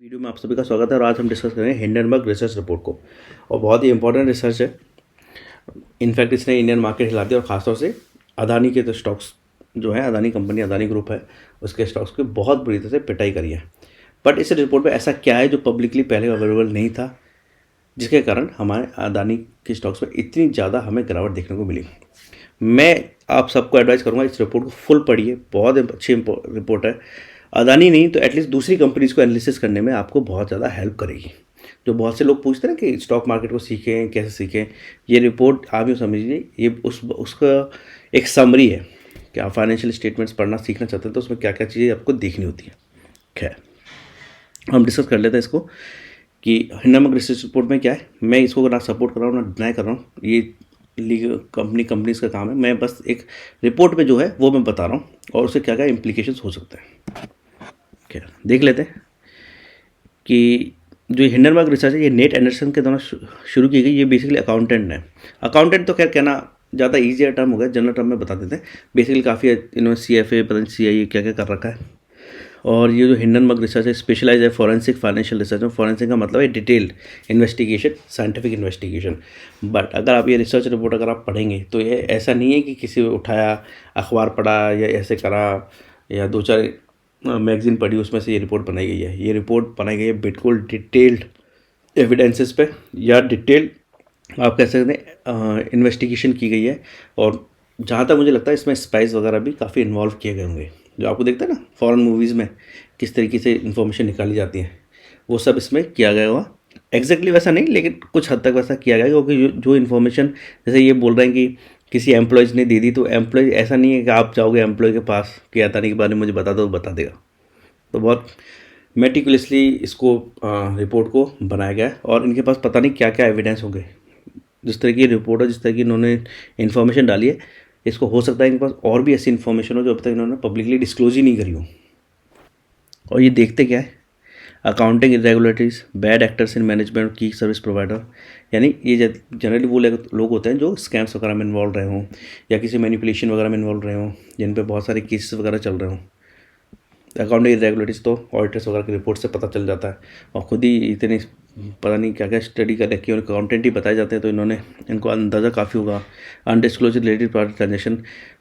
Video में आप सभी का स्वागत है और आज हम डिस्कस करेंगे हिंडनबर्ग रिसर्च रिपोर्ट को। और बहुत ही इंपॉर्टेंट रिसर्च है। इनफैक्ट इसने इंडियन मार्केट हिला दिया और ख़ासतौर से अदानी के तो स्टॉक्स जो है, अदानी कंपनी, अदानी ग्रुप है, उसके स्टॉक्स की बहुत बुरी तरह से पिटाई करी है। बट इस रिपोर्ट में ऐसा क्या है जो पब्लिकली पहले अवेलेबल नहीं था, जिसके कारण हमारे अदानी के स्टॉक्स में इतनी ज़्यादा हमें गिरावट देखने को मिली। मैं आप सबको एडवाइस करूँगा इस रिपोर्ट को फुल पढ़िए, बहुत अच्छी रिपोर्ट है। अदानी नहीं तो एटलीस्ट दूसरी कंपनीज को एनालिसिस करने में आपको बहुत ज़्यादा हेल्प करेगी। जो बहुत से लोग पूछते हैं ना कि स्टॉक मार्केट को सीखें, कैसे सीखें, ये रिपोर्ट आप यूँ समझिए ये उसका एक समरी है कि आप फाइनेंशियल स्टेटमेंट्स पढ़ना सीखना चाहते हैं तो उसमें क्या क्या चीज़ें आपको देखनी होती है। खैर, हम डिस्कस कर लेते हैं इसको कि हिंडनबर्ग रिसर्च रिपोर्ट में क्या है। मैं इसको ना सपोर्ट कर रहा हूँ ना डिनाई कर रहा हूँ, ये लीगल कंपनीज का काम है। मैं बस एक रिपोर्ट में जो है वो मैं बता रहा हूँ और उससे क्या क्या इम्प्लीकेशंस हो सकते हैं। क्या देख लेते हैं कि जो हिंडनबर्ग रिसर्च है ये नेट एंडरसन के द्वारा शुरू की गई। ये बेसिकली अकाउंटेंट है। अकाउंटेंट तो खैर कहना ज़्यादा ईजियर टर्म हो गया, जनरल टर्म में बता देते हैं। बेसिकली काफ़ी इन्होंने CFA पता नहीं CIA क्या क्या कर रखा है। और ये जो हिंडनबर्ग रिसर्च है स्पेशलाइज है फॉरेंसिक फाइनेंशियल रिसर्च में। फॉरेंसिक का मतलब है detailed investigation, scientific investigation. But अगर आप ये रिसर्च रिपोर्ट अगर आप पढ़ेंगे तो ये ऐसा नहीं है कि किसी को उठाया, अखबार पढ़ा या ऐसे करा या दो चार मैगजीन पढ़ी उसमें से ये रिपोर्ट बनाई गई है। ये रिपोर्ट बनाई गई है बिल्कुल डिटेल्ड एविडेंसेस पे या डिटेल्ड आप कह सकते हैं इन्वेस्टिगेशन की गई है। और जहाँ तक मुझे लगता है इसमें स्पाइस वगैरह भी काफ़ी इन्वॉल्व किए गए होंगे। जो आपको देखते हैं ना फॉरेन मूवीज़ में किस तरीके से इन्फॉर्मेशन निकाली जाती है, वो सब इसमें किया गया होगा। एग्जैक्टली वैसा नहीं, लेकिन कुछ हद तक वैसा किया गया, क्योंकि जो इन्फॉर्मेशन जैसे ये बोल रहे हैं कि किसी एम्प्लॉयज़ ने दे दी, तो एम्प्लॉय ऐसा नहीं है कि आप जाओगे एम्प्लॉय के पास कि अदानी के बारे में मुझे बता दो, बता देगा। तो बहुत मेटिकुलसली इसको रिपोर्ट को बनाया गया है और इनके पास पता नहीं क्या क्या एविडेंस होंगे। जिस तरह की रिपोर्ट है, जिस तरह की इन्होंने इन्फॉर्मेशन डाली है, इसको हो सकता है इनके पास और भी ऐसी इन्फॉर्मेशन हो जो अब तक इन्होंने पब्लिकली डिस्क्लोज ही नहीं करी हो। और ये देखते क्या है, accounting irregularities, bad actors in management, की सर्विस प्रोवाइडर। यानी ये जनरली वो लोग होते हैं जो स्कैम्स वगैरह में इन्वॉल्व रहे हों या किसी मैनिपुलेशन वगैरह में इन्वॉल्व रहे हों, जिन पे बहुत सारे केसेस वगैरह चल रहे हों। अकाउंटिंग इरेगुलरिटीज़ तो ऑडिटर्स वगैरह की रिपोर्ट से पता चल जाता है। और ख़ुद ही इतनी पता नहीं क्या क्या स्टडी कर रखी है, उनके अकाउंटेंट ही बताए जाते हैं, तो इनको अंदाज़ा काफ़ी होगा। अनडिस्क्लोज रिलेटेड प्रोडक्ट ट्रांजेक्शन,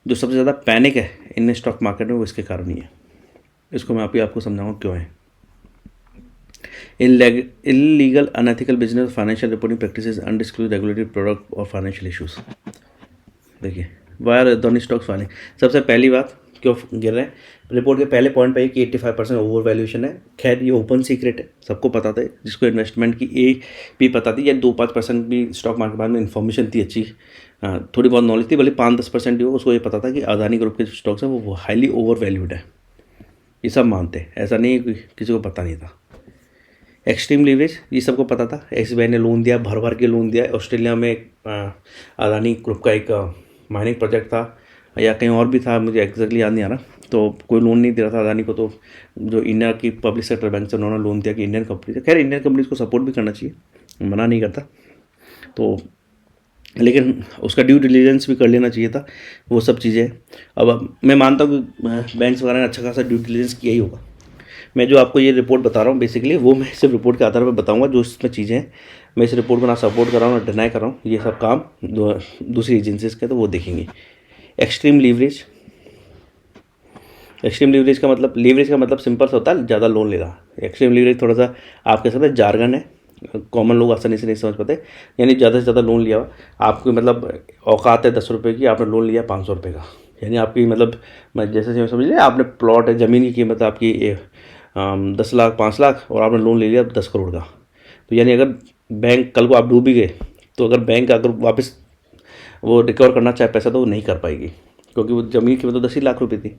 जो सबसे ज़्यादा पैनिक है इन स्टॉक मार्केट में, वो इसके कारण ही है। इसको मैं आपको समझाऊँ क्यों है। Illegal unethical business, financial reporting practices, undisclosed regulatory product और फाइनेंशियल इशूज़। देखिए वायर अदानी स्टॉक्स फाइलिंग। सबसे पहली बात क्यों गिर रहे हैं, रिपोर्ट के पहले पॉइंट पे है कि 85% ओवर वैल्यूएशन है। खैर ये ओपन सीक्रेट है, सबको पता था। जिसको इन्वेस्टमेंट की भी पता थी या 2-5% भी स्टॉक मार्केट के बारे में इन्फॉर्मेशन थी अच्छी, थोड़ी बहुत नॉलेज थी, भले 5-10% ही हो, उसको ये पता था कि अदानी ग्रुप के जो स्टॉक्स हैं वो हाईली ओवर वैल्यूड है। ये सब मानते हैं, ऐसा नहीं है किसी को पता नहीं था। एक्सट्रीम लीवरेज, ये सबको पता था। SBI ने लोन दिया, भर भर के लोन दिया। ऑस्ट्रेलिया में अदानी ग्रुप का एक माइनिंग प्रोजेक्ट था या कहीं और भी था, मुझे एग्जैक्टली याद नहीं आ रहा। तो कोई लोन नहीं दे रहा था अदानी को, तो जो इंडिया की पब्लिक सेक्टर बैंक से उन्होंने लोन दिया कि इंडियन कंपनी से। खैर इंडियन कंपनीज को सपोर्ट भी करना चाहिए, मना नहीं करता, तो लेकिन उसका ड्यू डिलीजेंस भी कर लेना चाहिए था। वो सब चीज़ें अब मैं मानता हूँ कि बैंक्स वगैरह ने अच्छा खासा ड्यू डिलीजेंस किया ही होगा। मैं जो आपको ये रिपोर्ट बता रहा हूँ बेसिकली वो मैं सिर्फ रिपोर्ट के आधार पर बताऊँगा। जो इसमें चीज़ें हैं, मैं इस रिपोर्ट को ना सपोर्ट कर रहा हूँ ना डिनाई कर रहा हूँ। ये सब काम दूसरी एजेंसीज के, तो वो देखेंगे। एक्सट्रीम लीवरेज, एक्सट्रीम लीवरेज का मतलब सिंपल सा होता है, ज़्यादा लोन ले रहा। एक्सट्रीम लीवरेज थोड़ा सा आप कह सकते हैं जार्गन है, कॉमन लोग आसानी से नहीं समझ पाते। यानी ज़्यादा से ज़्यादा लोन लिया हुआ, आपको मतलब औकात है 10 रुपये की, आपने लोन लिया 500 रुपये का। यानी आपकी मतलब जैसे समझ लिया आपने प्लॉट है, ज़मीन की कीमत आपकी 10 लाख 5 लाख और आपने लोन ले लिया 10 करोड़ का। तो यानी अगर बैंक कल को आप डूब भी गए, तो अगर बैंक अगर वापस वो रिकवर करना चाहे पैसा, तो वो नहीं कर पाएगी, क्योंकि वो ज़मीन की कीमत तो 10 ही लाख रुपये थी,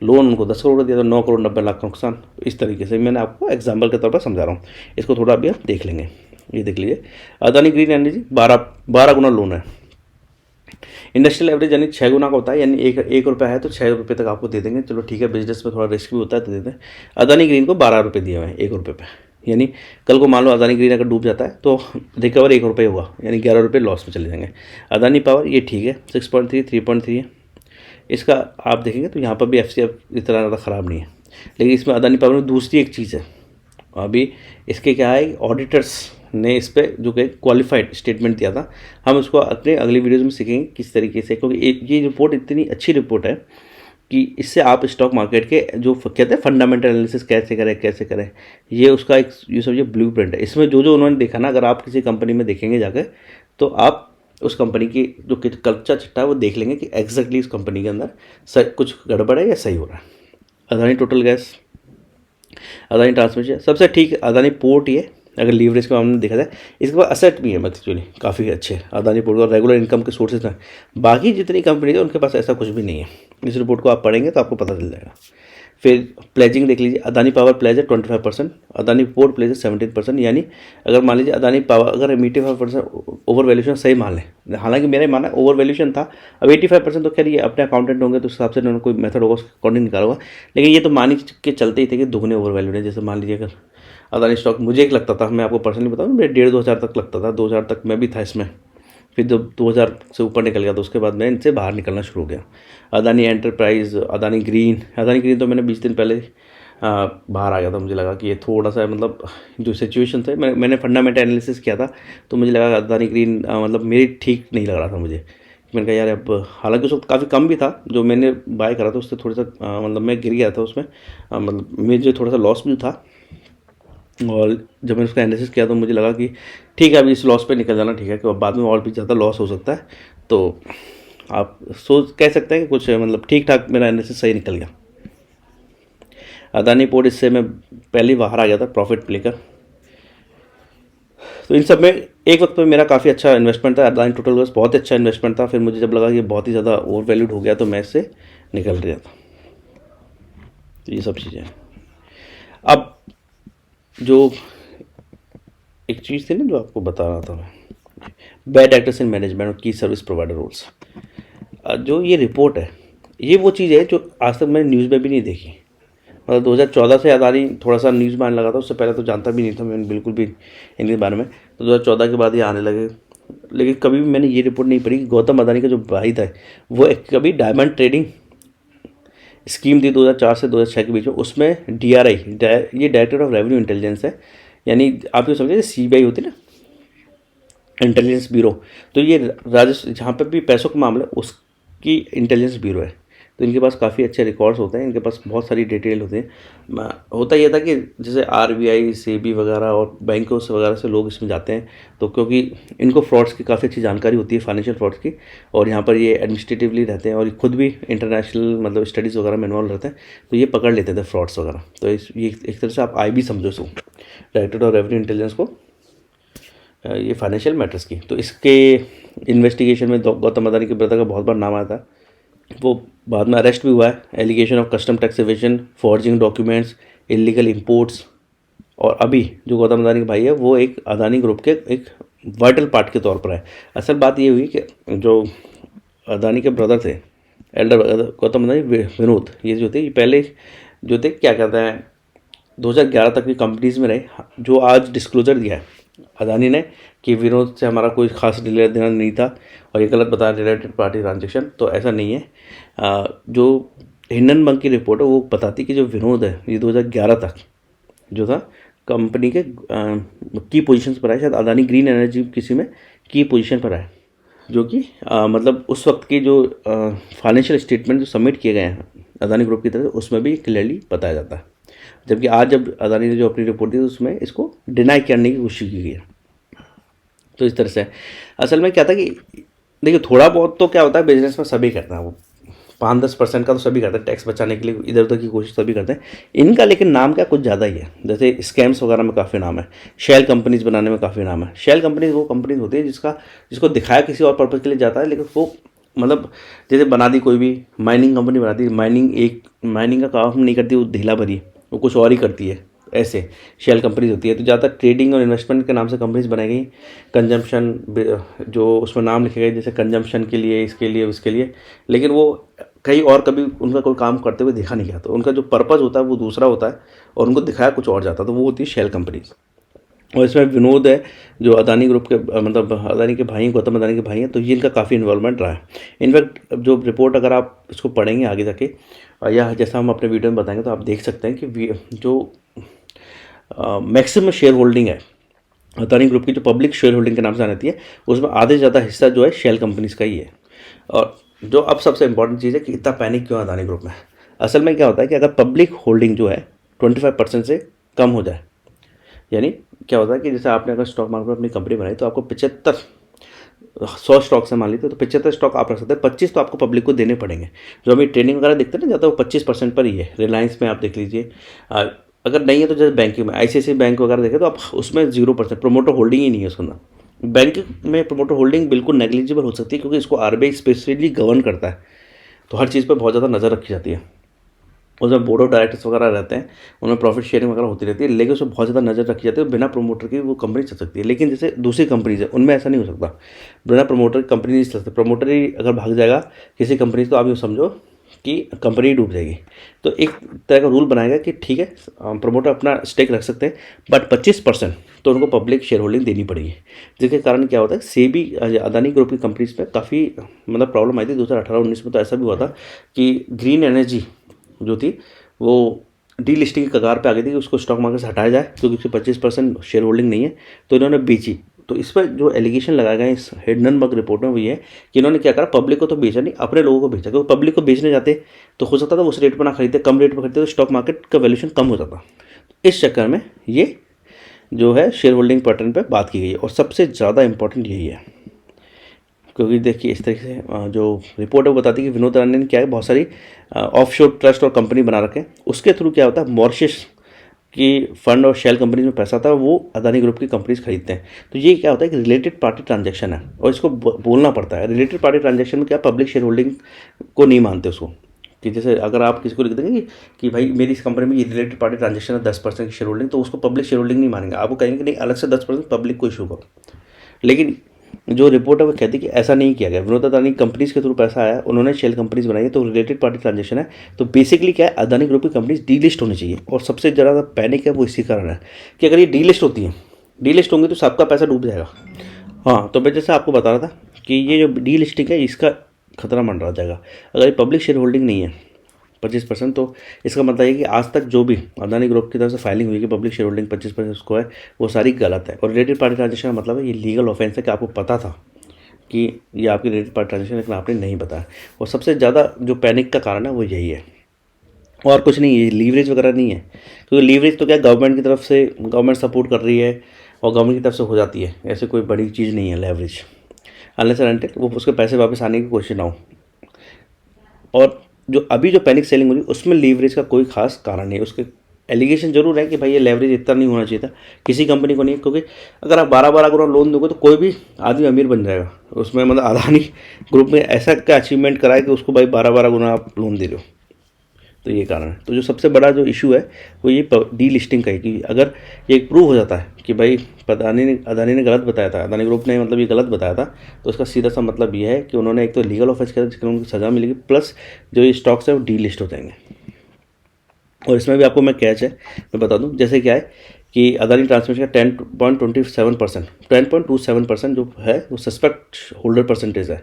लोन उनको 10 करोड़ दिया, तो 9 करोड़ 90 लाख का नुकसान। इस तरीके से मैंने आपको एग्जाम्पल के तौर पर समझा रहा हूँ। इसको थोड़ा अभी आप देख लेंगे। ये देख लीजिए, अदानी ग्रीन एनर्जी 12 गुना लोन है। इंडस्ट्रियल एवरेज यानी 6 गुना का होता है, यानी एक रुपया है तो 6 रुपये तक आपको दे देंगे। चलो ठीक है, बिजनेस में थोड़ा रिस्क भी होता है तो देते हैं। अदानी ग्रीन को 12 रुपये दिए हुए हैं 1 रुपये पे। यानी कल को मान लो अदानी ग्रीन अगर डूब जाता है तो रिकवर 1 रुपये होगा, यानी 11 रुपये लॉस में चले जाएंगे। अदानी पावर ये ठीक है 6.3 3.3 है। इसका आप देखेंगे तो यहाँ पर भी FCF इतना ज़्यादा ख़राब नहीं है। लेकिन इसमें अदानी पावर में दूसरी एक चीज़ है, अभी इसके क्या है, ऑडिटर्स ने इस पर जो कि क्वालिफाइड स्टेटमेंट दिया था, हम उसको अपने अगली वीडियोज़ में सीखेंगे किस तरीके से, क्योंकि ये रिपोर्ट इतनी अच्छी रिपोर्ट है कि इससे आप स्टॉक मार्केट के जो कहते हैं फंडामेंटल एनालिसिस कैसे करें, ये उसका एक ये समझिए ब्लू प्रिंट है। इसमें जो उन्होंने देखा ना, अगर आप किसी कंपनी में देखेंगे जाकर, तो आप उस कंपनी की जो कल्चर चिट्ठा है वो देख लेंगे कि एग्जैक्टली इस कंपनी के अंदर कुछ गड़बड़ है या सही हो रहा है। Adani total gas, Adani transmission सबसे ठीक, अदानी पोर्ट ये अगर लीवरेज के मामले में देखा जाए, इसके पास असेट भी है एक्चुअली काफ़ी अच्छे, अदानी पोर्ट और रेगुलर इनकम के सोर्सेज हैं। बाकी जितनी कंपनी है उनके पास ऐसा कुछ भी नहीं है। इस रिपोर्ट को आप पढ़ेंगे तो आपको पता चल जाएगा। फिर प्लेजिंग देख लीजिए, अदानी पावर प्लेज है 25%, अदानी पोर्ट प्लेज है 17%। यानी अगर मान लीजिए अदानी पावर अगर 85% ओवर वैल्यूशन सही मान लें, हालांकि मेरा माना ओवर वैल्यूशन था, अब 85% तो खैर ये अपने अकाउंटेंट होंगे तो उस हिसाब से उन्होंने कोई मेथड होगा उसके अकॉर्डिंग निकाला होगा, लेकिन ये तो मान के चलते ही थे कि दुगने ओवर वैल्यूड है। जैसे मान लीजिए अगर अदानी स्टॉक मुझे एक लगता था, मैं आपको पर्सनली बताऊँ, मेरे 1,500-2,000 तक लगता था, 2,000 तक मैं भी था इसमें, फिर जब 2000 से ऊपर निकल गया तो उसके बाद मैं इनसे बाहर निकलना शुरू हो गया। अदानी एंटरप्राइज, अदानी ग्रीन तो मैंने 20 दिन पहले बाहर आ गया था। मुझे लगा कि ये थोड़ा सा मतलब जो सिचुएशन थे, मैंने फंडामेंटल एनालिसिस किया था तो मुझे लगा अदानी ग्रीन मतलब मेरी ठीक नहीं लग रहा था मुझे। मैंने कहा यार अब, हालांकि उस वक्त काफ़ी कम भी था जो मैंने बाय करा था, उससे थोड़ा सा मतलब मैं गिर गया था उसमें, मतलब मुझे थोड़ा सा लॉस भी था। और जब मैंने उसका एनालिसिस किया तो मुझे लगा कि ठीक है अभी इस लॉस पे निकल जाना ठीक है, कि बाद में और भी ज़्यादा लॉस हो सकता है। तो आप सोच कह सकते हैं कि कुछ मतलब ठीक ठाक मेरा एनालिसिस सही निकल गया। अदानी पोर्ट, इससे मैं पहले ही बाहर आ गया था प्रॉफिट लेकर। तो इन सब में एक वक्त पे मेरा काफ़ी अच्छा इन्वेस्टमेंट था। अदानी टोटल गैस बहुत अच्छा इन्वेस्टमेंट था। फिर मुझे जब लगा कि बहुत ही ज़्यादा ओवर वैल्यूड हो गया तो मैं इससे निकल रहा था। तो ये सब चीज़ें। अब जो एक चीज़ थी ना जो आपको बता रहा था मैं, बैड एक्टर्स इन मैनेजमेंट और की सर्विस प्रोवाइडर रूल्स, जो ये रिपोर्ट है ये वो चीज़ है जो आज तक मैंने न्यूज़ में भी नहीं देखी। मतलब 2014 से अदानी थोड़ा सा न्यूज़ में आने लगा था, उससे पहले तो जानता भी नहीं था मैं बिल्कुल भी इनके बारे में। तो 2014 के बाद ये आने लगे, लेकिन कभी भी मैंने ये रिपोर्ट नहीं पढ़ी कि गौतम अदानी का जो भाई था वो एक कभी डायमंड ट्रेडिंग स्कीम थी 2004 से 2006 के बीच में, उसमें DRI ये डायरेक्टर ऑफ रेवेन्यू इंटेलिजेंस है, यानी आप ये समझिए CBI होती ना, इंटेलिजेंस ब्यूरो। तो ये राजस्व जहाँ पर भी पैसों का मामला उसकी इंटेलिजेंस ब्यूरो है। तो इनके पास काफ़ी अच्छे रिकॉर्ड्स होते हैं, इनके पास बहुत सारी डिटेल होती हैं। होता यह था कि जैसे RBI, SEBI वगैरह और बैंकों से वगैरह से लोग इसमें जाते हैं, तो क्योंकि इनको फ्रॉड्स की काफ़ी अच्छी जानकारी होती है, फाइनेंशियल फ्रॉड्स की, और यहाँ पर ये एडमिनिस्ट्रेटिवली रहते हैं और खुद भी इंटरनेशनल मतलब स्टडीज़ वगैरह में इन्वॉल्व रहते हैं, तो ये पकड़ लेते थे फ्रॉड्स वगैरह। तो ये एक तरह से आप IB समझो इसको, डायरेक्टर ऑफ रेवेन्यू इंटेलिजेंस को, ये फाइनेंशियल मैटर्स की। तो इसके इन्वेस्टिगेशन में गौतम अदानी के ब्रदर का बहुत बार नाम आया था। वो बाद में अरेस्ट भी हुआ है, allegation of custom tax evasion, forging documents, illegal imports. और अभी जो गौतम अदानी का भाई है वो एक अदानी ग्रुप के एक वाइटल पार्ट के तौर पर है। असल बात ये हुई कि जो अदानी के ब्रदर थे, एल्डर गौतम अदानी, विनोद, ये जो थे, ये पहले जो थे क्या कहते हैं 2011 तक की कंपनीज़ में रहे। जो आज डिस्क्लोजर दिया है अदानी ने कि विनोद से हमारा कोई खास लेना देना नहीं था और ये गलत बता रिलेटेड पार्टी ट्रांजेक्शन, तो ऐसा नहीं है। जो हिंडनबर्ग की रिपोर्ट है वो बताती कि जो विनोद है ये 2011 तक जो था कंपनी के की पोजीशंस पर आए, शायद अदानी ग्रीन एनर्जी किसी में की पोजीशन पर आए, जो कि मतलब उस वक्त की जो फाइनेंशियल स्टेटमेंट जो सबमिट किए गए हैं अदानी ग्रुप की तरफ से उसमें भी क्लियरली बताया जाता है। जबकि आज जब अदानी ने जो अपनी रिपोर्ट दी उसमें इसको डिनाई करने की कोशिश की गई है। तो इस तरह से असल में क्या था कि देखिए थोड़ा बहुत तो क्या होता है बिजनेस में सभी करते हैं, वो 5-10% का तो सभी करते हैं, टैक्स बचाने के लिए इधर उधर की कोशिश सभी करते हैं। इनका लेकिन नाम क्या कुछ ज़्यादा ही है। जैसे स्कैम्स वगैरह में काफ़ी नाम है, शेल कंपनीज बनाने में काफ़ी नाम है। शेल कंपनीज वो कंपनीज होती है जिसको दिखाया किसी और पर्पज़ के लिए जाता है, लेकिन वो मतलब जैसे बना दी कोई भी माइनिंग कंपनी बनाती है, माइनिंग का काम नहीं करती, वो ढीला भरी वो कुछ और ही करती है, ऐसे शेल कंपनीज होती है। तो ज़्यादातर ट्रेडिंग और इन्वेस्टमेंट के नाम से कंपनीज बनाई गई, कंजम्पशन जो उसमें नाम लिखे गए जैसे कंजम्पशन के लिए, इसके लिए, उसके लिए, लेकिन वो कहीं और कभी उनका कोई काम करते हुए देखा नहीं गया। तो उनका जो पर्पज़ होता है वो दूसरा होता है और उनको दिखाया कुछ और जाता है, तो वो होती है शेल कंपनीज। और इसमें विनोद है जो अदानी ग्रुप के मतलब अदानी के भाई, गौतम अदानी के भाई हैं, तो ये इनका काफ़ी इन्वॉल्वमेंट रहा है। इनफैक्ट जो रिपोर्ट अगर आप इसको पढ़ेंगे आगे जाके या जैसा हम अपने वीडियो में बताएंगे तो आप देख सकते हैं कि जो मैक्सिमम शेयर होल्डिंग है अदानी ग्रुप की, जो पब्लिक शेयर होल्डिंग के नाम से आती है, उसमें आधे से ज़्यादा हिस्सा जो है शेल कंपनीज का ही है। और जो अब सबसे इंपॉर्टेंट चीज़ है कि इतना पैनिक क्यों अदानी ग्रुप में। असल में क्या होता है कि अगर पब्लिक होल्डिंग जो है 25% से कम हो जाए, यानी क्या होता है कि जैसे आपने अगर स्टॉक मार्केट में अपनी कंपनी बनाई तो आपको 100 स्टॉक से मान लीजिए तो 75 स्टॉक आप रख सकते हैं, 25 तो आपको पब्लिक को देने पड़ेंगे। जो हमें ट्रेडिंग वगैरह देखते हैं ना, ज़्यादा वो 25% पर ही है। रिलायंस में आप देख लीजिए, अगर नहीं है तो जैसे बैंकिंग में ICICI बैंक वगैरह देखें तो आप उसमें 0% प्रोमोटर होल्डिंग ही नहीं है उसके अंदर। बैंक में प्रोमोटर होल्डिंग बिल्कुल नेग्लिजिबल हो सकती है, क्योंकि इसको RBI स्पेसिफिकली गवर्न करता है, तो हर चीज़ पर बहुत ज़्यादा नज़र रखी जाती है। उसमें बोर्ड ऑफ डायरेक्टर्स वगैरह रहते हैं, उनमें प्रॉफिट शेयरिंग वगैरह होती रहती है, लेकिन उसमें बहुत ज़्यादा नज़र रखी जाती है। बिना प्रमोटर की वो कंपनी चल सकती है, लेकिन जैसे दूसरी कंपनीज है उनमें ऐसा नहीं हो सकता। बिना प्रमोटर की कंपनी नहीं चल सकती। प्रमोटर ही अगर भाग जाएगा किसी कंपनी से तो आप यूँ समझो कि कंपनी डूब जाएगी। तो एक तरह का रूल बनाएगा कि ठीक है, प्रमोटर अपना स्टेक रख सकते हैं, बट 25% तो उनको पब्लिक शेयर होल्डिंग देनी पड़ेगी। जिसके कारण क्या होता है, सेबी अदानी ग्रुप की कंपनीज में काफ़ी मतलब प्रॉब्लम आई थी 2018-19 में। तो ऐसा भी हुआ था कि ग्रीन एनर्जी जो थी वो डीलिस्टिंग की कगार पे आ गई थी कि उसको स्टॉक मार्केट से हटाया जाए, क्योंकि उसकी 25% शेयर होल्डिंग नहीं है, तो इन्होंने बेची। तो इस पर जो एलिगेशन लगाया गया इस हिंडनबर्ग रिपोर्ट में वो ये है कि इन्होंने क्या करा, पब्लिक को तो बेचा नहीं, अपने लोगों को बेचा। क्योंकि पब्लिक को बेचने जाते तो हो सकता था उस रेट पर ना खरीदते, कम रेट पर खरीदते तो स्टॉक मार्केट का वैल्यूशन कम हो जाता। इस चक्कर में ये जो है शेयर होल्डिंग पैटर्न पर बात की गई है, और सबसे ज़्यादा इंपॉर्टेंट यही है। क्योंकि देखिए इस तरीके से जो रिपोर्ट है वो बताती है कि विनोद राणे ने क्या है, बहुत सारी ऑफशोर ट्रस्ट और कंपनी बना रखे हैं। उसके थ्रू क्या होता है, मॉरिशस की फंड और शेल कंपनीज में पैसा था वो अदानी ग्रुप की कंपनीज खरीदते हैं। तो ये क्या होता है कि रिलेटेड पार्टी ट्रांजैक्शन है, और इसको बोलना पड़ता है। रिलेटेड पार्टी ट्रांजैक्शन में क्या, पब्लिक शेयर होल्डिंग को नहीं मानते उसको। कि जैसे अगर आप किसी को लिख देंगे कि भाई मेरी इस कंपनी में ये रिलेटेड पार्टी ट्रांजैक्शन है 10% की शेयर होल्डिंग, तो उसको पब्लिक शेयर होल्डिंग नहीं मानेंगे। आपको कहेंगे कि नहीं, अलग से 10% पब्लिक को इशू करो। लेकिन जो रिपोर्ट है वो कहती है कि ऐसा नहीं किया गया। विनोद अदानी कंपनीज के थ्रू पैसा आया, उन्होंने शेल कंपनीज बनाई है, तो रिलेटेड पार्टी ट्रांजेक्शन है। तो बेसिकली क्या है, अदानी ग्रुप की कंपनीज डीलिस्ट होनी चाहिए। और सबसे ज़्यादा पैनिक है वो इसी कारण है कि अगर ये डीलिस्ट होती हैं, डीलिस्ट होंगी तो सबका पैसा डूब जाएगा। हाँ, तो मैं जैसे आपको बता रहा था कि ये जो डीलिस्टिंग है इसका खतरा मंडरा जाएगा अगर ये पब्लिक शेयर होल्डिंग नहीं है 25%। तो इसका मतलब है कि आज तक जो भी अदानी ग्रुप की तरफ से फाइलिंग हुई कि पब्लिक शेयर होल्डिंग 25% उसको है, वो सारी गलत है। और रिलेटेड पार्टी ट्रांजेक्शन का मतलब है ये लीगल ऑफेंस है कि आपको पता था कि ये आपकी रिलेटेड पार्टी ट्रांजेक्शन, लेकिन आपने नहीं बताया। और सबसे ज़्यादा जो पैनिक का कारण है वो यही है, और कुछ नहीं है। लीवरेज वगैरह नहीं है, क्योंकि लीवरेज तो क्या गवर्नमेंट की तरफ से, गवर्नमेंट सपोर्ट कर रही है और गवर्नमेंट की तरफ से हो जाती है। ऐसे कोई बड़ी चीज़ नहीं है लेवरेज, अनलेस एंड अनटिल वो उसके पैसे वापस आने की कोशिश ना हो। और जो अभी जो पैनिक सेलिंग हो रही है उसमें लीवरेज का कोई खास कारण नहीं है। उसके एलिगेशन जरूर है कि भाई ये लेवरेज इतना नहीं होना चाहिए था, किसी कंपनी को नहीं, क्योंकि अगर आप 12-12 गुना लोन दोगे तो कोई भी आदमी अमीर बन जाएगा। उसमें मतलब अदानी ग्रुप में ऐसा क्या अचीवमेंट करा है कि उसको भाई 12-12 गुना आप लोन दे रहे हो। तो ये कारण है। तो जो सबसे बड़ा जो इशू है वो ये डी लिस्टिंग का है कि अगर ये प्रूव हो जाता है कि भाई अदानी ने गलत बताया था, अदानी ग्रुप ने मतलब ये गलत बताया था, तो उसका सीधा सा मतलब ये है कि उन्होंने एक तो लीगल ऑफेंस किया जिसके उनको सज़ा मिलेगी, प्लस जो ये स्टॉक्स है वो डी लिस्ट हो जाएंगे। और इसमें भी आपको मैं कैच है मैं बता दूं, जैसे क्या है कि अदानी ट्रांसमिशन का 10.27% जो है वो सस्पेक्ट होल्डर परसेंटेज है।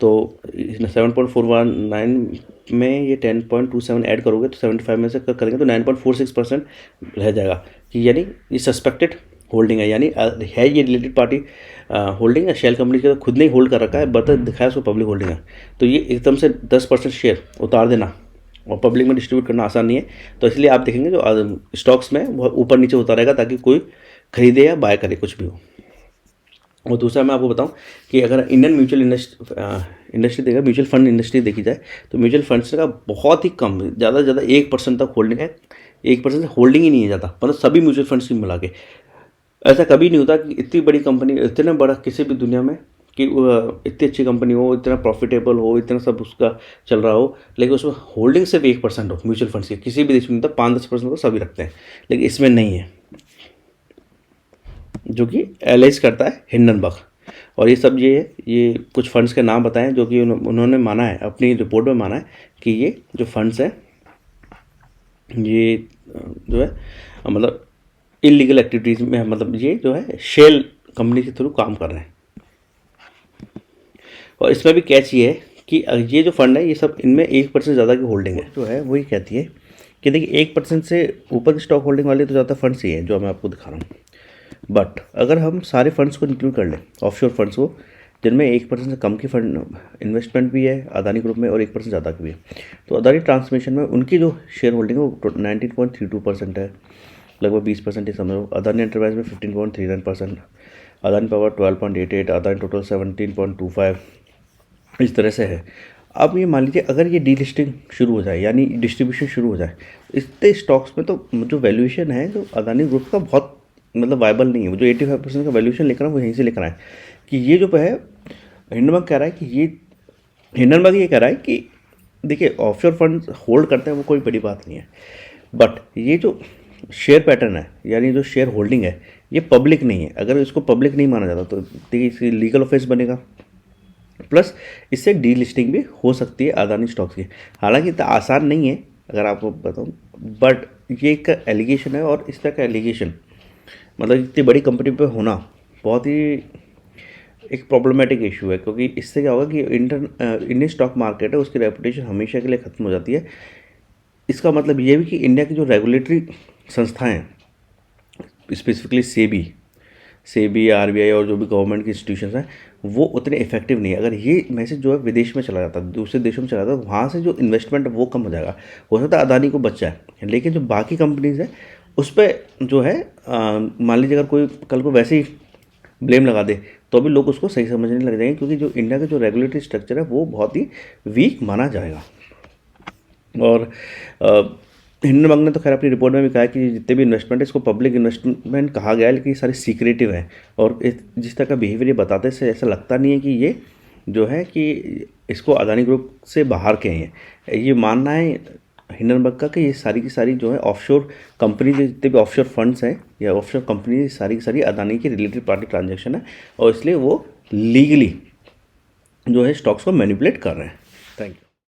तो 7.419 में ये 10.27 ऐड करोगे तो 75 में से करेंगे तो 9.46% रह जाएगा, कि यानी ये सस्पेक्टेड होल्डिंग है, यानी है ये रिलेटेड पार्टी होल्डिंग है। शेल कंपनी के तो खुद ने ही होल्ड कर रखा है, बट दिखाया उसको पब्लिक होल्डिंग है। तो ये एकदम से 10% शेयर उतार देना और पब्लिक में डिस्ट्रीब्यूट करना आसान नहीं है। तो इसलिए आप देखेंगे जो स्टॉक्स में वो ऊपर नीचे होता रहेगा ताकि कोई खरीदे या बाय करे, कुछ भी हो। और दूसरा मैं आपको बताऊं कि अगर इंडियन म्यूचुअल इंडस्ट्री देखा, म्यूचुअल फंड इंडस्ट्री देखी जाए तो म्यूचुअल फंड्स का बहुत ही कम, ज़्यादा से ज़्यादा 1% तक होल्डिंग है। 1% से होल्डिंग ही नहीं है ज़्यादा, मतलब सभी म्यूचुअल फंड्स की मिला के। ऐसा कभी नहीं होता कि इतनी बड़ी कंपनी, इतना बड़ा किसी भी दुनिया में कि इतनी अच्छी कंपनी हो, इतना प्रॉफिटेबल हो, इतना सब उसका चल रहा हो, लेकिन उसमें होल्डिंग सिर्फ 1% हो म्यूचुअल फंड्स की। किसी भी देश में नहीं, 5-10% तो सभी रखते हैं, लेकिन इसमें नहीं है, जो कि एलाइज करता है हिंडनबर्ग। और ये सब ये है, ये कुछ फंड्स के नाम बताएं जो कि उन्होंने माना है, अपनी रिपोर्ट में माना है कि ये जो फंड्स हैं ये जो है मतलब इलीगल एक्टिविटीज़ में, मतलब ये जो है शेल कंपनी के थ्रू काम कर रहे हैं। और इसमें भी कैच ये है कि ये जो फंड है ये सब, इनमें 1% ज़्यादा की होल्डिंग है। जो है वही कहती है कि देखिए 1% से ऊपर की स्टॉक होल्डिंग वाले तो ज़्यादा फंड्स ही हैं जो मैं आपको दिखा रहा हूँ। बट अगर हम सारे फंड्स को इंक्लूड कर लें, ऑफशोर फंड्स को, जिनमें 1% से कम की फंड इन्वेस्टमेंट भी है अदानी ग्रुप में और 1% ज़्यादा की भी है, तो अदानी ट्रांसमिशन में उनकी जो शेयर होल्डिंग है वो 19.32% है, लगभग 20% ही समझो। अदानी एंटरप्राइज में 15.39%, अदानी पावर 12.88, अदानी टोटल 17.25, इस तरह से है। अब ये मान लीजिए अगर ये डीलिस्टिंग शुरू हो जाए यानी डिस्ट्रीब्यूशन शुरू हो जाए, इतने स्टॉक्स में तो जो वैल्यूएशन है जो अदानी ग्रुप का बहुत मतलब वायबल नहीं है। वो जो 85% का वैल्यूएशन लेकर आए वो यहीं से लेकर आए कि ये जो है हिंडनबर्ग कह रहा है कि ये कह रहा है कि देखिए ऑफशोर फंड होल्ड करते हैं वो कोई बड़ी बात नहीं है, बट ये जो शेयर पैटर्न है यानी जो शेयर होल्डिंग है ये पब्लिक नहीं है। अगर इसको पब्लिक नहीं माना जाता तो देखिए इसकी लीगल ऑफेंस बनेगा, प्लस इससे डी लिस्टिंग भी हो सकती है अदानी स्टॉक्स की। हालांकि इतना आसान नहीं है अगर आपको बताऊँ, बट ये एक एलिगेशन है और इस तरह का एलिगेशन मतलब इतनी बड़ी कंपनी पे होना बहुत ही एक प्रॉब्लमेटिक इशू है, क्योंकि इससे क्या होगा कि इंडियन स्टॉक मार्केट है उसकी रेपुटेशन हमेशा के लिए ख़त्म हो जाती है। इसका मतलब ये भी कि इंडिया की जो रेगुलेटरी संस्थाएं हैं, स्पेसिफिकली सेबी आरबीआई और जो भी गवर्नमेंट की इंस्टीट्यूशंस हैं, वो उतने इफेक्टिव नहीं है। अगर ये मैसेज जो है विदेश में चला जाता है, दूसरे देशों में चला जाता है, तो वहाँ से जो इन्वेस्टमेंट है वो कम हो जाएगा। हो सकता है अदानी को बचा है, लेकिन जो बाकी कंपनीज है उस पर जो है मान लीजिए अगर कोई कल को वैसे ही ब्लेम लगा दे तो भी लोग उसको सही समझने लग जाएंगे, क्योंकि जो इंडिया का जो रेगुलेटरी स्ट्रक्चर है वो बहुत ही वीक माना जाएगा। और हिंडनबर्ग ने तो खैर अपनी रिपोर्ट में भी कहा है कि जितने भी इन्वेस्टमेंट है इसको पब्लिक इन्वेस्टमेंट कहा गया है, लेकिन ये सारे सीक्रेटिव हैं। और जिस तरह का बिहेवियर ये बताते से ऐसा लगता नहीं है कि ये जो है कि इसको अदानी ग्रुप से बाहर के हैं। ये मानना है हिंडनबर्ग का कि ये सारी की सारी जो है ऑफशोर कंपनी, जितने भी ऑफशोर फंड्स हैं या ऑफशोर कंपनी, सारी की सारी अदानी की रिलेटेड पार्टी ट्रांजेक्शन है, और इसलिए वो लीगली जो है स्टॉक्स को मैनिपुलेट कर रहे हैं। Thank you.